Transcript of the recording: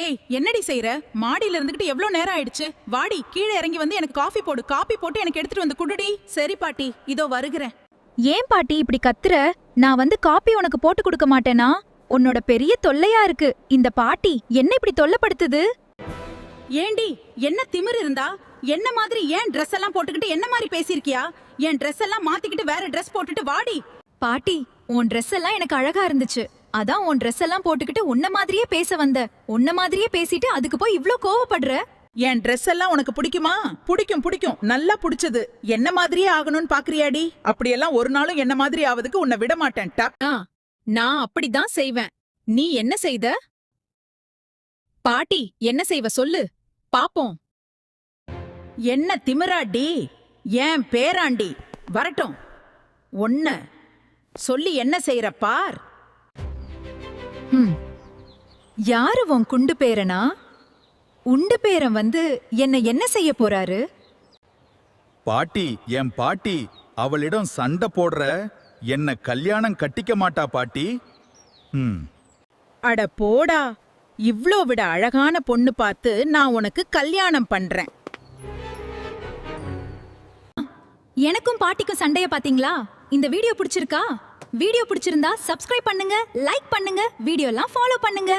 ஏய் என்னடி செய்யற? மாடியில இருந்துகிட்டு எவ்வளவு நேரம் ஆயிடுச்சு. வாடி கீழே இறங்கி வந்து எனக்கு காஃபி போடு. காபி போட்டு எனக்கு எடுத்துட்டு வந்து குடுடி. சரி பாட்டி, இதோ வருகிறேன். ஏன் பாட்டி இப்படி கத்துற? நான் வந்து காப்பி உனக்கு போட்டு கொடுக்க மாட்டேனா? உன்னோட பெரிய தொல்லையா இருக்கு இந்த பாட்டி. என்ன இப்படி தொல்லைப்படுத்துது? ஏண்டி என்ன திமிரு இருந்தா என்ன மாதிரி ஏன் ட்ரெஸ் எல்லாம் போட்டுக்கிட்டு என்ன மாதிரி பேசிருக்கியா? என் ட்ரெஸ் எல்லாம் மாத்திக்கிட்டு வேற ட்ரெஸ் போட்டுட்டு வாடி. பாட்டி, உன் ட்ரெஸ் எல்லாம் எனக்கு அழகா இருந்துச்சு. அதான் உன் ட்ரெஸ் எல்லாம் போட்டுக்கிட்டு உன்ன மாதிரியே பேச வந்த. உன்ன மாதிரியே பேசிட்டு அதுக்கு போய் இவ்ளோ கோவப்படுற? என் ட்ரெஸ் எல்லாம் உனக்கு பிடிக்குமா? பிடிக்கும் பிடிக்கும், நல்லா பிடிச்சது. என்ன மாதிரியே ஆகணும்னு பாக்குறியாடி? அப்படியெல்லாம் ஒரு நாளும் என்ன மாதிரி ஆவதுக்கு உன்னை விட மாட்டேன். நான் அப்படிதான் செய்வேன். நீ என்ன செய்த? பாட்டி என்ன செய்வ சொல்லு பாப்போம். என்ன திமிராடி? ஏன் பேராண்டி வரட்டும். ஒன்ன சொல்லி என்ன செய்யற பார். யாரு உன் குண்டு பேரனா? உண்டு பேரன் வந்து என்ன செய்ய போறாரு? பாட்டி, என் பாட்டி அவளிடம் சண்டை போடுற. என்ன கல்யாணம் கட்டிக்க மாட்டா பாட்டி. அட போடா, இவ்ளோ விட அழகான பொண்ணு பார்த்து நான் உனக்கு கல்யாணம் பண்றேன். எனக்கும் பாட்டிக்கும் சண்டைய பாத்தீங்களா? இந்த வீடியோ பிடிச்சிருக்கா? வீடியோ பிடிச்சிருந்தா சப்ஸ்கிரைப் பண்ணுங்க, லைக் பண்ணுங்க, வீடியோ எல்லாம் ஃபாலோ பண்ணுங்க.